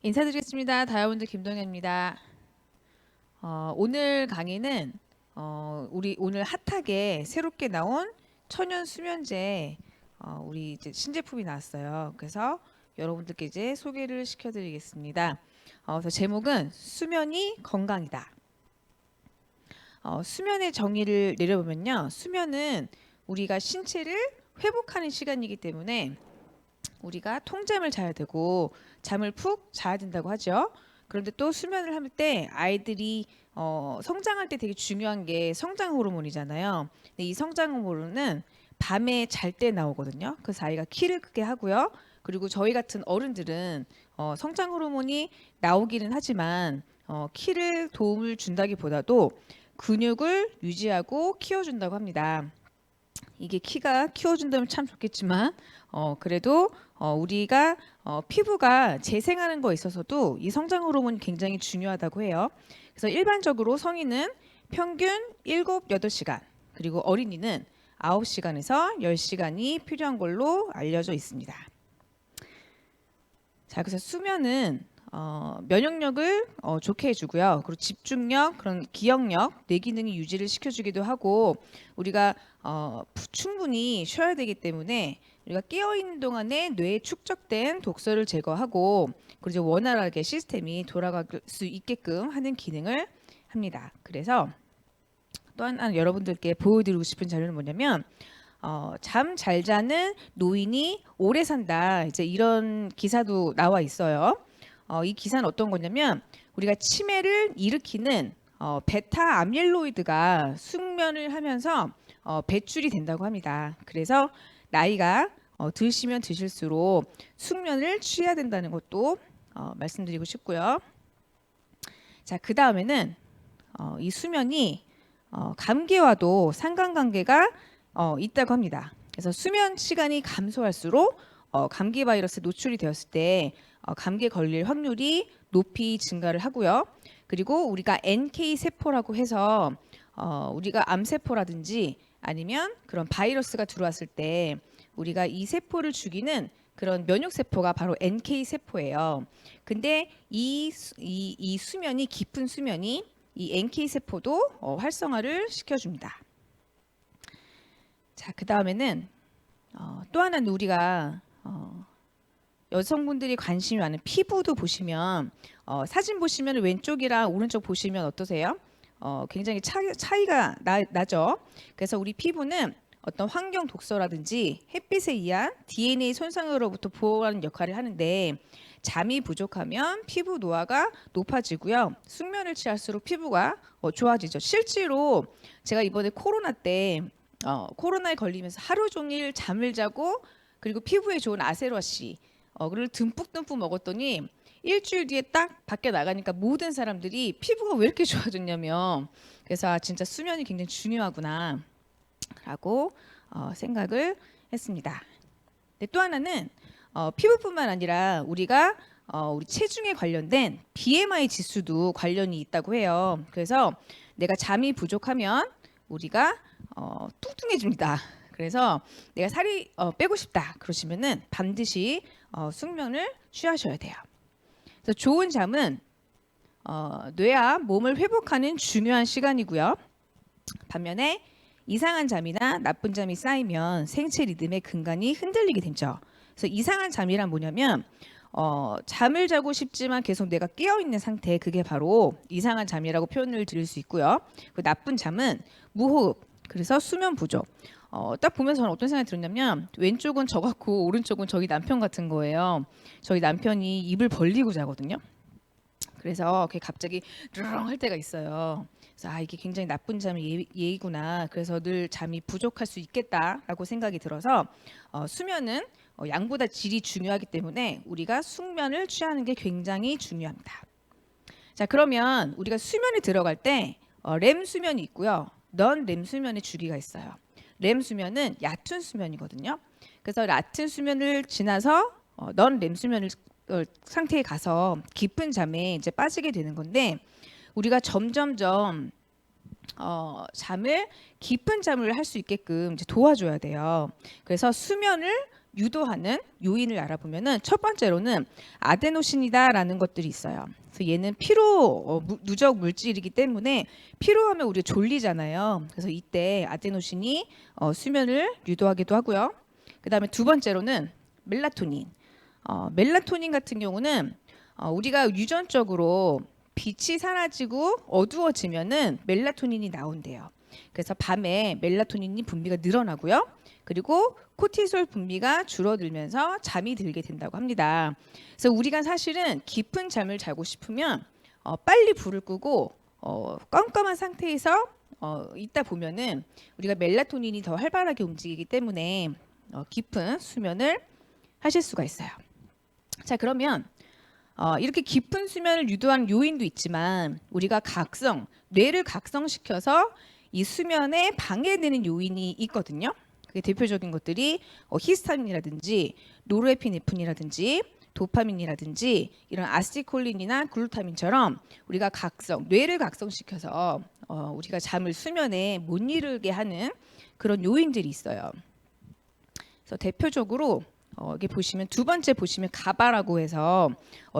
인사드리겠습니다. 다이아몬드 김동현입니다. 오늘 강의는 우리 오늘 핫하게 새롭게 나온 천연 수면제 우리 이제 신제품이 나왔어요. 그래서 여러분들께 이제 소개를 시켜드리겠습니다. 그래서 제목은 수면이 건강이다. 수면의 정의를 내려보면요, 수면은 우리가 신체를 회복하는 시간이기 때문에 우리가 통잠을 자야 되고 잠을 푹 자야 된다고 하죠. 그런데 또 수면을 할 때 아이들이 성장할 때 되게 중요한 게 성장 호르몬이잖아요. 근데 이 성장 호르몬은 밤에 잘 때 나오거든요. 그래서 아이가 키를 크게 하고요. 그리고 저희 같은 어른들은 성장 호르몬이 나오기는 하지만 키를 도움을 준다기보다도 근육을 유지하고 키워준다고 합니다. 이게 키가 키워준다면 참 좋겠지만 그래도 우리가 피부가 재생하는 거에 있어서도 이 성장 호르몬이 굉장히 중요하다고 해요. 그래서 일반적으로 성인은 평균 7, 8시간, 그리고 어린이는 9시간에서 10시간이 필요한 걸로 알려져 있습니다. 자, 그래서 수면은 면역력을 좋게 해주고요. 그리고 집중력, 그런 기억력, 뇌 기능이 유지를 시켜주기도 하고, 우리가 충분히 쉬어야 되기 때문에 우리가 깨어 있는 동안에 뇌에 축적된 독소를 제거하고, 그리고 이제 원활하게 시스템이 돌아갈 수 있게끔 하는 기능을 합니다. 그래서 또 하나 여러분들께 보여드리고 싶은 자료는 뭐냐면, 잠 잘 자는 노인이 오래 산다, 이제 이런 기사도 나와 있어요. 이 기사는 어떤 거냐면, 우리가 치매를 일으키는 베타 아밀로이드가 숙면을 하면서 배출이 된다고 합니다. 그래서 나이가 드시면 드실수록 숙면을 취해야 된다는 것도 말씀드리고 싶고요. 자, 그 다음에는 이 수면이 감기와도 상관관계가 있다고 합니다. 그래서 수면 시간이 감소할수록 감기 바이러스에 노출이 되었을 때 감기에 걸릴 확률이 높이 증가를 하고요. 그리고 우리가 NK 세포라고 해서 우리가 암세포라든지 아니면 그런 바이러스가 들어왔을 때 우리가 이 세포를 죽이는 그런 면역 세포가 바로 NK 세포예요. 근데 이 수면이, 깊은 수면이 이 NK 세포도 활성화를 시켜줍니다. 자, 그 다음에는 또 하나는 우리가 여성분들이 관심이 많은 피부도 보시면 사진 보시면 왼쪽이랑 오른쪽 보시면 어떠세요? 굉장히 차이가 나죠. 그래서 우리 피부는 어떤 환경 독소라든지 햇빛에 의한 DNA 손상으로부터 보호하는 역할을 하는데, 잠이 부족하면 피부 노화가 높아지고요. 숙면을 취할수록 피부가 좋아지죠. 실제로 제가 이번에 코로나 때 코로나에 걸리면서 하루 종일 잠을 자고, 그리고 피부에 좋은 아세로아씨 를 듬뿍듬뿍 먹었더니 일주일 뒤에 딱 밖에 나가니까 모든 사람들이 피부가 왜 이렇게 좋아졌냐면, 그래서 진짜 수면이 굉장히 중요하구나 라고 생각을 했습니다. 근데 또 하나는 피부뿐만 아니라 우리가 우리 체중에 관련된 BMI 지수도 관련이 있다고 해요. 그래서 내가 잠이 부족하면 우리가 뚱뚱해집니다. 그래서 내가 살이 빼고 싶다 그러시면은 반드시 숙면을 취하셔야 돼요. 그래서 좋은 잠은 뇌와 몸을 회복하는 중요한 시간이고요. 반면에 이상한 잠이나 나쁜 잠이 쌓이면 생체 리듬의 근간이 흔들리게 되죠. 그래서 이상한 잠이란 뭐냐면 잠을 자고 싶지만 계속 내가 깨어 있는 상태, 그게 바로 이상한 잠이라고 표현을 드릴 수 있고요. 그 나쁜 잠은 무호흡, 그래서 수면 부족. 딱 보면서 저는 어떤 생각이 들었냐면, 왼쪽은 저 같고 오른쪽은 저희 남편 같은 거예요. 저희 남편이 입을 벌리고 자거든요. 그래서 그게 갑자기 르렁 할 때가 있어요. 그래서 이게 굉장히 나쁜 잠의 예의구나. 그래서 늘 잠이 부족할 수 있겠다라고 생각이 들어서 수면은 양보다 질이 중요하기 때문에 우리가 숙면을 취하는 게 굉장히 중요합니다. 자, 그러면 우리가 수면에 들어갈 때 렘 수면이 있고요, 넌 렘 수면의 주기가 있어요. 렘 수면은 얕은 수면이거든요. 그래서 얕은 수면을 지나서 넌 렘 수면을 상태에 가서 깊은 잠에 이제 빠지게 되는 건데, 우리가 점점점 깊은 잠을 할 수 있게끔 이제 도와줘야 돼요. 그래서 수면을 유도하는 요인을 알아보면은 첫 번째로는 아데노신이다라는 것들이 있어요. 그래서 얘는 피로 누적 물질이기 때문에 피로하면 우리가 졸리잖아요. 그래서 이때 아데노신이 수면을 유도하기도 하고요. 그다음에 두 번째로는 멜라토닌. 멜라토닌 같은 경우는 우리가 유전적으로 빛이 사라지고 어두워지면은 멜라토닌이 나온대요. 그래서 밤에 멜라토닌이 분비가 늘어나고요. 그리고 코티솔 분비가 줄어들면서 잠이 들게 된다고 합니다. 그래서 우리가 사실은 깊은 잠을 자고 싶으면 빨리 불을 끄고 깜깜한 상태에서 있다 보면은 우리가 멜라토닌이 더 활발하게 움직이기 때문에 깊은 수면을 하실 수가 있어요. 자, 그러면 이렇게 깊은 수면을 유도하는 요인도 있지만 우리가 뇌를 각성시켜서 이 수면에 방해되는 요인이 있거든요. 그게 대표적인 것들이 히스타민이라든지 노르에피네프린이라든지 도파민이라든지 이런 아세틸콜린이나 글루타민처럼 우리가 뇌를 각성시켜서 우리가 수면에 못 이루게 하는 그런 요인들이 있어요. 그래서 대표적으로 여기 보시면 두 번째 보시면 가바라고 해서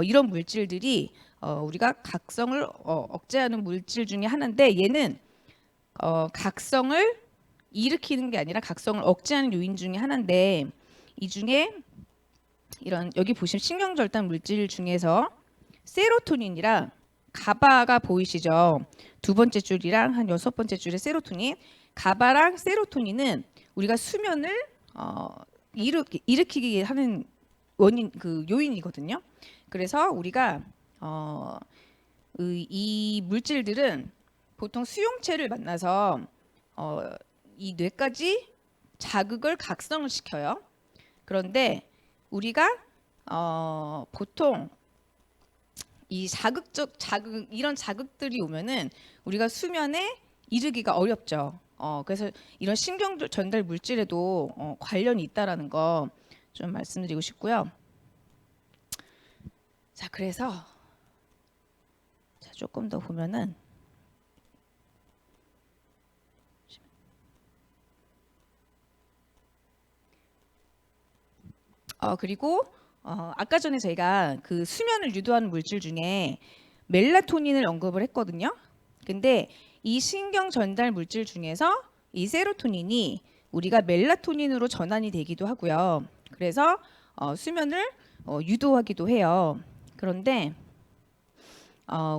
이런 물질들이 우리가 각성을 억제하는 물질 중에 하나인데 얘는 각성을 일으키는 게 아니라 각성을 억제하는 요인 중에 하나인데 이 중에 이런 여기 보시면 신경절단 물질 중에서 세로토닌이랑 가바가 보이시죠? 두 번째 줄이랑 한 여섯 번째 줄에 세로토닌, 가바랑 세로토닌은 우리가 수면을 일으키게 하는 요인이거든요. 그래서 우리가 이 물질들은 보통 수용체를 만나서 이 뇌까지 자극을 각성을 시켜요. 그런데 우리가 보통 이 이런 자극들이 오면은 우리가 수면에 이르기가 어렵죠. 그래서 이런 신경 전달 물질에도 관련이 있다라는 거 좀 말씀드리고 싶고요. 자, 그래서 조금 더 보면은 그리고 아까 전에 저희가 그 수면을 유도하는 물질 중에 멜라토닌을 언급을 했거든요. 근데 이 신경 전달 물질 중에서 이 세로토닌이 우리가 멜라토닌으로 전환이 되기도 하고요. 그래서 수면을 유도하기도 해요. 그런데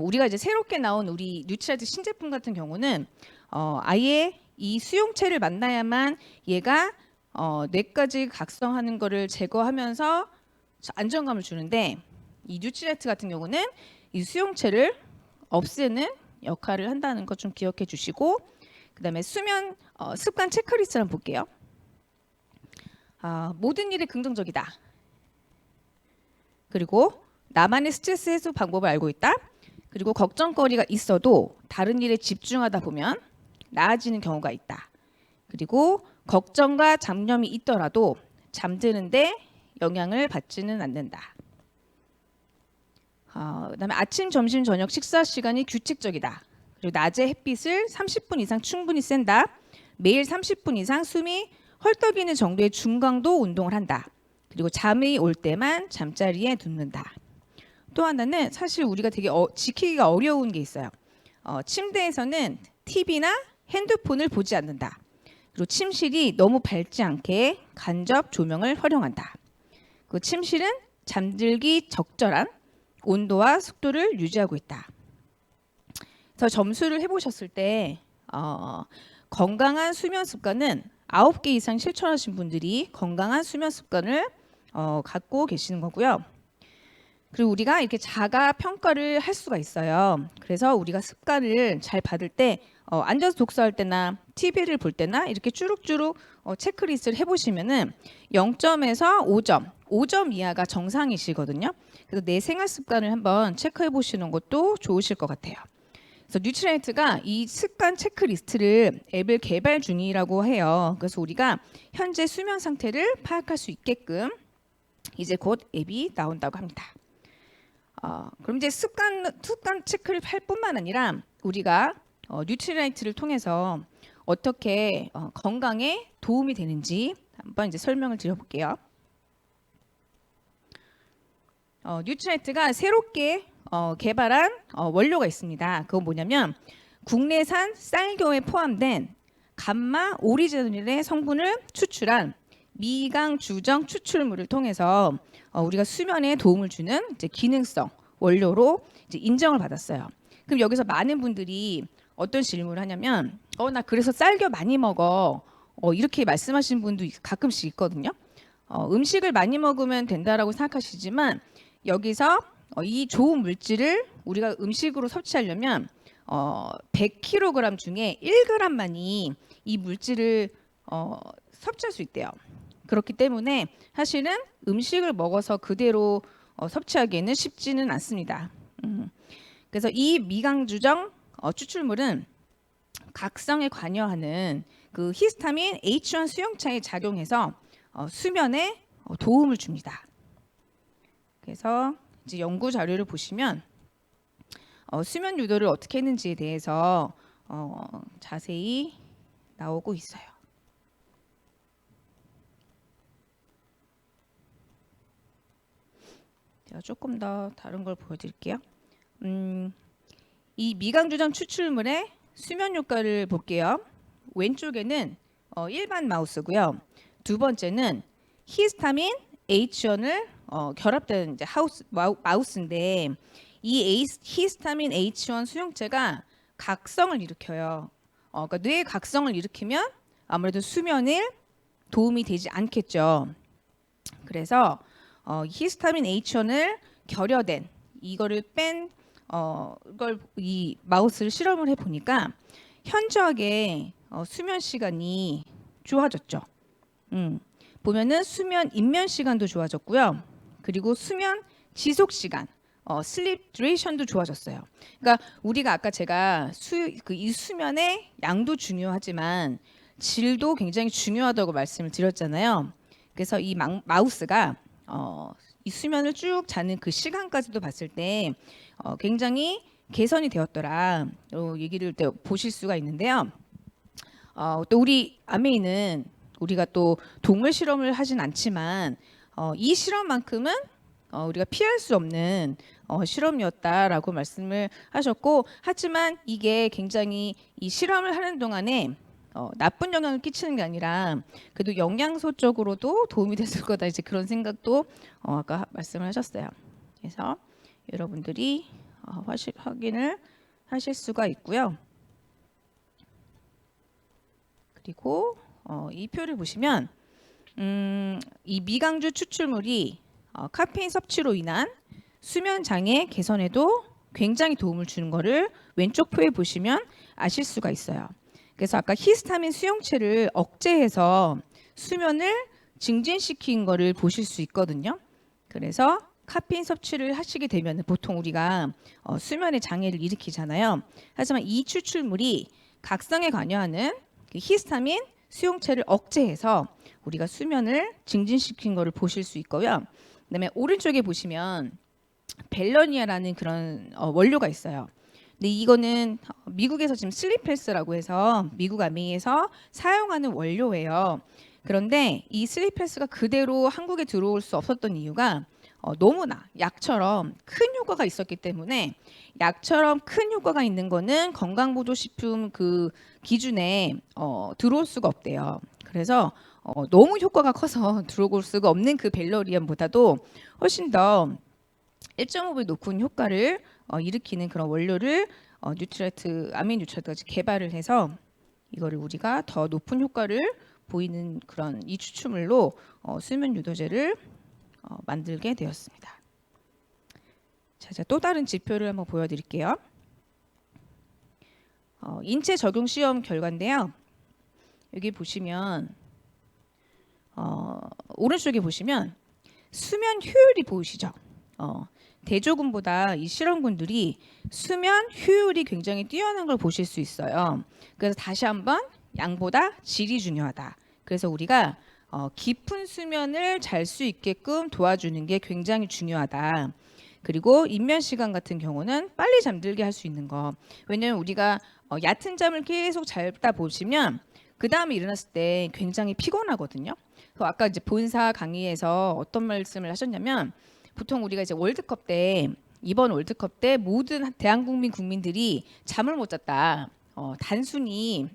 우리가 이제 새롭게 나온 우리 뉴트라이트 신제품 같은 경우는 아예 이 수용체를 만나야만 얘가 뇌까지 각성하는 거를 제거하면서 안정감을 주는데 이 뉴트라이트 같은 경우는 이 수용체를 없애는 역할을 한다는 것 좀 기억해 주시고 그다음에 수면 습관 체크리스트 한번 볼게요. 모든 일에 긍정적이다. 그리고 나만의 스트레스 해소 방법을 알고 있다. 그리고 걱정거리가 있어도 다른 일에 집중하다 보면 나아지는 경우가 있다. 그리고 걱정과 잡념이 있더라도 잠드는데 영향을 받지는 않는다. 그다음에 아침, 점심, 저녁 식사 시간이 규칙적이다. 그리고 낮에 햇빛을 30분 이상 충분히 쐰다. 매일 30분 이상 숨이 헐떡이는 정도의 중강도 운동을 한다. 그리고 잠이 올 때만 잠자리에 눕는다. 또 하나는 사실 우리가 되게 지키기가 어려운 게 있어요. 침대에서는 TV나 핸드폰을 보지 않는다. 그리고 침실이 너무 밝지 않게 간접 조명을 활용한다. 그 침실은 잠들기 적절한 온도와 습도를 유지하고 있다. 그래서 점수를 해보셨을 때 건강한 수면 습관은 9개 이상 실천하신 분들이 건강한 수면 습관을 갖고 계시는 거고요. 그리고 우리가 이렇게 자가 평가를 할 수가 있어요. 그래서 우리가 습관을 잘 받을 때 앉아서 독서할 때나 TV를 볼 때나 이렇게 쭈룩쭈룩 체크리스트를 해보시면은 0점에서 5점, 5점 이하가 정상이시거든요. 그래서 내 생활 습관을 한번 체크해 보시는 것도 좋으실 것 같아요. 그래서 뉴트라이트가 이 습관 체크리스트를 앱을 개발 중이라고 해요. 그래서 우리가 현재 수면 상태를 파악할 수 있게끔 이제 곧 앱이 나온다고 합니다. 그럼 이제 습관 체크를 할 뿐만 아니라 우리가 뉴트라이트를 통해서 어떻게 건강에 도움이 되는지 한번 이제 설명을 드려볼게요. 뉴트라이트가 새롭게 개발한 원료가 있습니다. 그건 뭐냐면 국내산 쌀겨에 포함된 감마 오리지널의 성분을 추출한 미강 주정 추출물을 통해서 우리가 수면에 도움을 주는 이제 기능성 원료로 이제 인정을 받았어요. 그럼 여기서 많은 분들이 어떤 질문을 하냐면 나 그래서 쌀겨 많이 먹어. 이렇게 말씀하시는 분도 가끔씩 있거든요. 음식을 많이 먹으면 된다라고 생각하시지만 여기서 이 좋은 물질을 우리가 음식으로 섭취하려면 100kg 중에 1g만이 이 물질을 섭취할 수 있대요. 그렇기 때문에 사실은 음식을 먹어서 그대로 섭취하기에는 쉽지는 않습니다. 그래서 이 미강주정 추출물은 각성에 관여하는 그 히스타민 H1 수용체에 작용해서 수면에 도움을 줍니다. 그래서 이제 연구 자료를 보시면 수면 유도를 어떻게 했는지에 대해서 자세히 나오고 있어요. 제가 조금 더 다른 걸 보여드릴게요. 이 미강주정 추출물의 수면 효과를 볼게요. 왼쪽에는 일반 마우스고요. 두 번째는 히스타민 H1을 결합된 이제 마우스인데 이 히스타민 H1 수용체가 각성을 일으켜요. 그러니까 뇌의 각성을 일으키면 아무래도 수면에 도움이 되지 않겠죠. 그래서 히스타민 H1을 결여된 이거를 뺀 이걸 이 마우스를 실험을 해 보니까 현저하게 수면 시간이 좋아졌죠. 보면은 수면 입면 시간도 좋아졌고요. 그리고 수면 지속 시간, 슬립 듀레이션도 좋아졌어요. 그러니까 우리가 아까 제가 이 수면의 양도 중요하지만 질도 굉장히 중요하다고 말씀을 드렸잖아요. 그래서 이 마우스가 이 수면을 쭉 자는 그 시간까지도 봤을 때 굉장히 개선이 되었더라 얘기를 보실 수가 있는데요. 또 우리 아메이는 우리가 또 동물 실험을 하진 않지만 이 실험만큼은 우리가 피할 수 없는 실험이었다라고 말씀을 하셨고, 하지만 이게 굉장히 이 실험을 하는 동안에 나쁜 영향을 끼치는 게 아니라 그래도 영양소적으로도 도움이 됐을 거다 이제 그런 생각도 아까 말씀을 하셨어요. 그래서 여러분들이 확인을 하실 수가 있고요. 그리고 이 표를 보시면 이 미강주 추출물이 카페인 섭취로 인한 수면 장애 개선에도 굉장히 도움을 주는 거를 왼쪽 표에 보시면 아실 수가 있어요. 그래서 아까 히스타민 수용체를 억제해서 수면을 증진시킨 거를 보실 수 있거든요. 그래서 카페인 섭취를 하시게 되면 보통 우리가 수면에 장애를 일으키잖아요. 하지만 이 추출물이 각성에 관여하는 그 히스타민 수용체를 억제해서 우리가 수면을 증진시킨 거를 보실 수 있고요. 그다음에 오른쪽에 보시면 벨러니아라는 그런 원료가 있어요. 근데 이거는 미국에서 지금 슬립헬스라고 해서 미국 아메이에서 사용하는 원료예요. 그런데 이 슬립헬스가 그대로 한국에 들어올 수 없었던 이유가 너무나 약처럼 큰 효과가 있었기 때문에, 약처럼 큰 효과가 있는 거는 건강보조식품 그 기준에 들어올 수가 없대요. 그래서 너무 효과가 커서 들어올 수가 없는 그 벨러리안보다도 훨씬 더 1.5배 높은 효과를 일으키는 그런 원료를 뉴트라이트, 아민 뉴트라이트가 개발을 해서 이거를 우리가 더 높은 효과를 보이는 그런 이 추출물로 수면 유도제를 만들게 되었습니다. 자, 또 다른 지표를 한번 보여드릴게요. 인체 적용 시험 결과인데요. 여기 보시면 오른쪽에 보시면 수면 효율이 보이시죠? 대조군보다 이 실험군들이 수면 효율이 굉장히 뛰어난 걸 보실 수 있어요. 그래서 다시 한번 양보다 질이 중요하다. 그래서 우리가 깊은 수면을 잘 수 있게끔 도와주는 게 굉장히 중요하다. 그리고 입면 시간 같은 경우는 빨리 잠들게 할 수 있는 거. 왜냐하면 우리가 얕은 잠을 계속 자다 보시면 그 다음에 일어났을 때 굉장히 피곤하거든요. 아까 이제 본사 강의에서 어떤 말씀을 하셨냐면 보통 우리가 이제 월드컵 때 이번 월드컵 때 모든 대한국민 국민들이 잠을 못 잤다. 단순히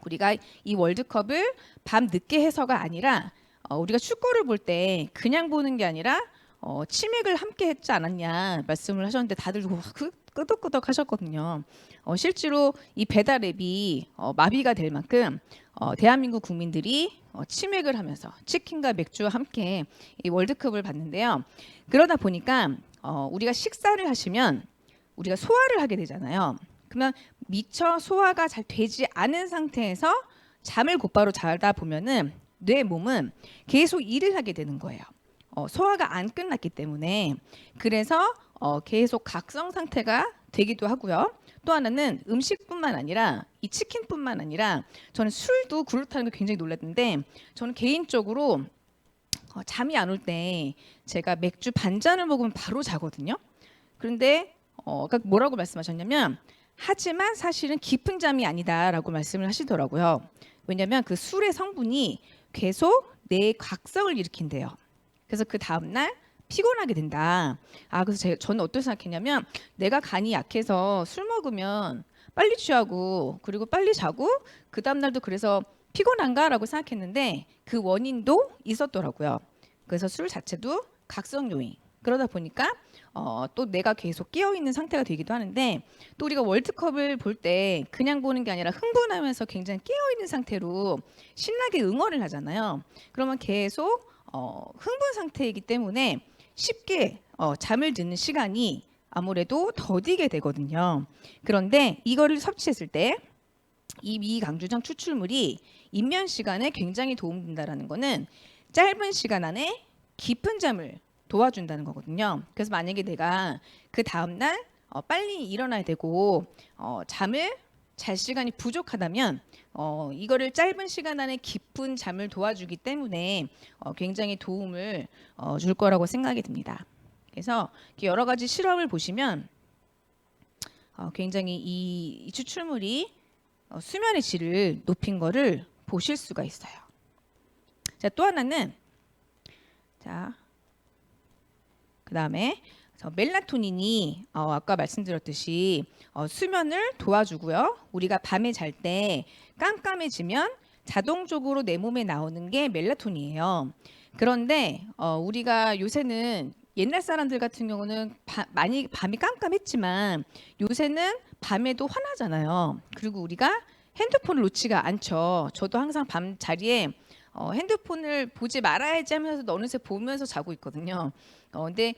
우리가 이 월드컵을 밤 늦게 해서가 아니라 우리가 축구를 볼 때 그냥 보는 게 아니라 치맥을 함께 했지 않았냐 말씀을 하셨는데 다들 끄덕끄덕 하셨거든요. 실제로 이 배달 앱이 마비가 될 만큼 대한민국 국민들이 치맥을 하면서 치킨과 맥주와 함께 이 월드컵을 봤는데요. 그러다 보니까 우리가 식사를 하시면 우리가 소화를 하게 되잖아요. 그러면 미처 소화가 잘 되지 않은 상태에서 잠을 곧바로 자다 보면은 뇌 몸은 계속 일을 하게 되는 거예요. 소화가 안 끝났기 때문에. 그래서 계속 각성 상태가 되기도 하고요. 또 하나는 음식뿐만 아니라 이 치킨뿐만 아니라 저는 술도 그렇다는 게 굉장히 놀랐는데 저는 개인적으로 잠이 안 올 때 제가 맥주 반 잔을 먹으면 바로 자거든요. 그런데 그러니까 뭐라고 말씀하셨냐면 하지만 사실은 깊은 잠이 아니다라고 말씀을 하시더라고요. 왜냐하면 그 술의 성분이 계속 뇌의 각성을 일으킨대요. 그래서 그 다음날 피곤하게 된다. 그래서 저는 어떻게 생각했냐면 내가 간이 약해서 술 먹으면 빨리 취하고 그리고 빨리 자고 그 다음날도 그래서 피곤한가라고 생각했는데 그 원인도 있었더라고요. 그래서 술 자체도 각성 요인. 그러다 보니까 또 내가 계속 깨어 있는 상태가 되기도 하는데 또 우리가 월드컵을 볼 때 그냥 보는 게 아니라 흥분하면서 굉장히 깨어 있는 상태로 신나게 응원을 하잖아요. 그러면 계속 흥분 상태이기 때문에 쉽게 잠을 드는 시간이 아무래도 더디게 되거든요. 그런데 이거를 섭취했을 때 이 미강주정 추출물이 입면 시간에 굉장히 도움된다라는 거는 짧은 시간 안에 깊은 잠을 도와준다는 거거든요. 그래서 만약에 내가 그 다음날 빨리 일어나야 되고 잠을 잘 시간이 부족하다면 이거를 짧은 시간 안에 깊은 잠을 도와주기 때문에 굉장히 도움을 줄 거라고 생각이 듭니다. 그래서 여러 가지 실험을 보시면 굉장히 이 추출물이 수면의 질을 높인 거를 보실 수가 있어요. 자, 또 하나는 그다음에 멜라토닌이 아까 말씀드렸듯이 수면을 도와주고요. 우리가 밤에 잘 때 깜깜해지면 자동적으로 내 몸에 나오는 게 멜라토닌이에요. 그런데 우리가 요새는 옛날 사람들 같은 경우는 많이 밤이 깜깜했지만 요새는 밤에도 환하잖아요. 그리고 우리가 핸드폰을 놓지가 않죠. 저도 항상 밤 자리에 핸드폰을 보지 말아야지 하면서 어느새 보면서 자고 있거든요. 근데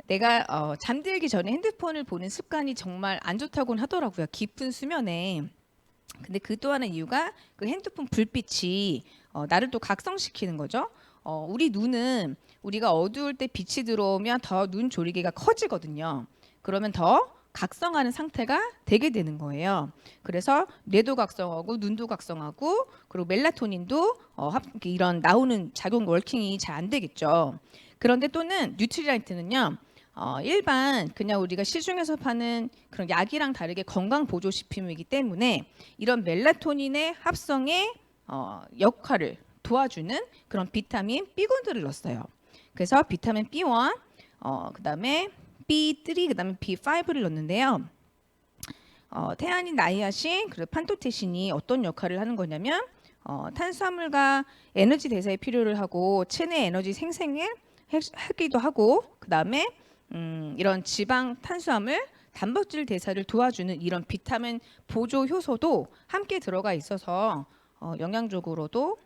내가 잠들기 전에 핸드폰을 보는 습관이 정말 안 좋다고는 하더라고요. 깊은 수면에. 근데 그 또 하나 이유가 그 핸드폰 불빛이 나를 또 각성시키는 거죠. 우리 눈은 우리가 어두울 때 빛이 들어오면 더 눈 조리개가 커지거든요. 그러면 더 각성하는 상태가 되게 되는 거예요. 그래서 뇌도 각성하고 눈도 각성하고 그리고 멜라토닌도 이런 나오는 작용 워킹이 잘 안 되겠죠. 그런데 또는 뉴트리라이트는요. 일반 그냥 우리가 시중에서 파는 그런 약이랑 다르게 건강 보조 식품이기 때문에 이런 멜라토닌의 합성에 역할을 도와주는 그런 비타민 B군들을 넣었어요. 그래서 비타민 B1, 그다음에 B3, 그다음에 B5를 넣었는데요. 태아닌, 나이아신, 그리고 판토테신이 어떤 역할을 하는 거냐면 탄수화물과 에너지 대사에 필요를 하고 체내 에너지 생성을 하기도 하고 그다음에 이런 지방, 탄수화물, 단백질 대사를 도와주는 이런 비타민 보조 효소도 함께 들어가 있어서 영양적으로도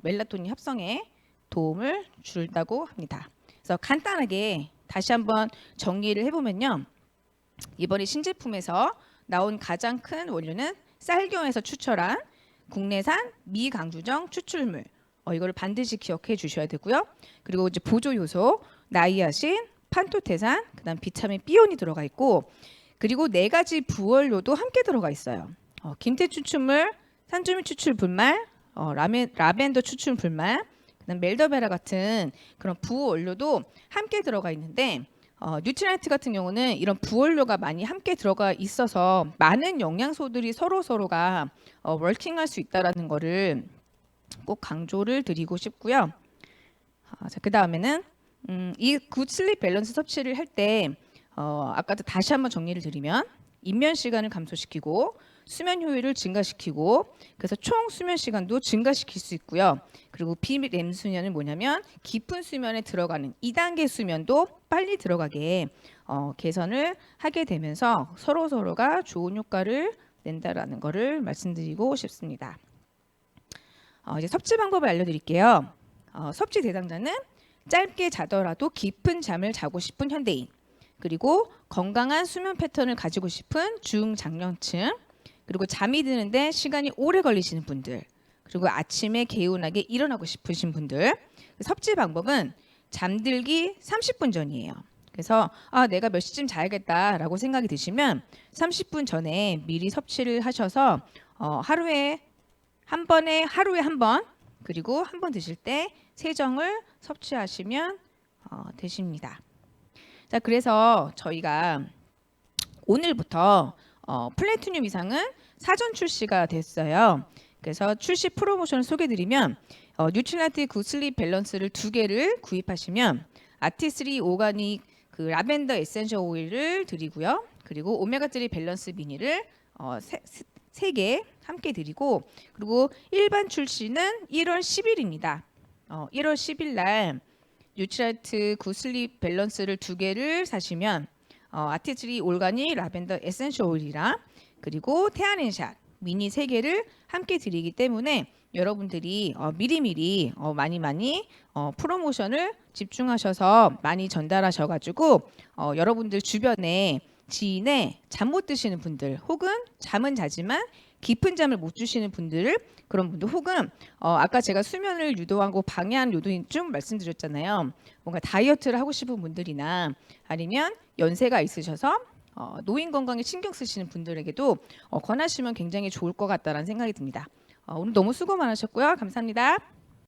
멜라토닌 합성에 도움을 준다고 합니다. 그래서 간단하게 다시 한번 정리를 해보면요. 이번에 신제품에서 나온 가장 큰 원료는 쌀경에서 추출한 국내산 미강주정 추출물. 이거를 반드시 기억해 주셔야 되고요. 그리고 이제 보조 요소 나이아신, 판토테산, 그다음 비타민 B온이 들어가 있고 그리고 4가지 부원료도 함께 들어가 있어요. 김태 추출물, 산주민 추출 분말, 라벤더 추출 분말, 그다음 멜더베라 같은 그런 부원료도 함께 들어가 있는데 뉴트리언트 같은 경우는 이런 부원료가 많이 함께 들어가 있어서 많은 영양소들이 서로가 워킹할 수 있다라는 거를 꼭 강조를 드리고 싶고요. 자, 그 다음에는 이 굿 슬립 밸런스 섭취를 할 때 아까도 다시 한번 정리를 드리면 입면 시간을 감소시키고 수면 효율을 증가시키고 그래서 총 수면 시간도 증가시킬 수 있고요. 그리고 비렘 수면은 뭐냐면 깊은 수면에 들어가는 2단계 수면도 빨리 들어가게 개선을 하게 되면서 서로가 좋은 효과를 낸다라는 것을 말씀드리고 싶습니다. 이제 섭취 방법을 알려드릴게요. 섭취 대상자는 짧게 자더라도 깊은 잠을 자고 싶은 현대인, 그리고 건강한 수면 패턴을 가지고 싶은 중장년층, 그리고 잠이 드는데 시간이 오래 걸리시는 분들, 그리고 아침에 개운하게 일어나고 싶으신 분들. 섭취 방법은 잠들기 30분 전이에요. 그래서 내가 몇 시쯤 자야겠다라고 생각이 드시면 30분 전에 미리 섭취를 하셔서 하루에 한 번, 그리고 한 번 드실 때 3정을 섭취하시면 되십니다. 자, 그래서 저희가 오늘부터 플래티늄 이상은 사전 출시가 됐어요. 그래서 출시 프로모션을 소개드리면 뉴트리나트 굿 슬립 밸런스를 2개를 구입하시면 아티스리 오가닉 그 라벤더 에센셜 오일을 드리고요. 그리고 오메가3 밸런스 미니를 3개 함께 드리고, 그리고 일반 출시는 1월 10일입니다. 1월 10일 날 뉴트리나트 굿 슬립 밸런스를 2개를 사시면 아티스리 올가닉 라벤더 에센셜 오일이랑 그리고 태안앤샷 미니 3개를 함께 드리기 때문에 여러분들이 미리미리 많이 프로모션을 집중하셔서 많이 전달하셔가지고 여러분들 주변에 지인의 잠 못 드시는 분들, 혹은 잠은 자지만 깊은 잠을 못 주시는 분들, 그런 분들, 혹은 아까 제가 수면을 유도하고 방해하는 요소인 좀 말씀드렸잖아요. 뭔가 다이어트를 하고 싶은 분들이나 아니면 연세가 있으셔서 노인 건강에 신경 쓰시는 분들에게도 권하시면 굉장히 좋을 것 같다라는 생각이 듭니다. 오늘 너무 수고 많으셨고요. 감사합니다.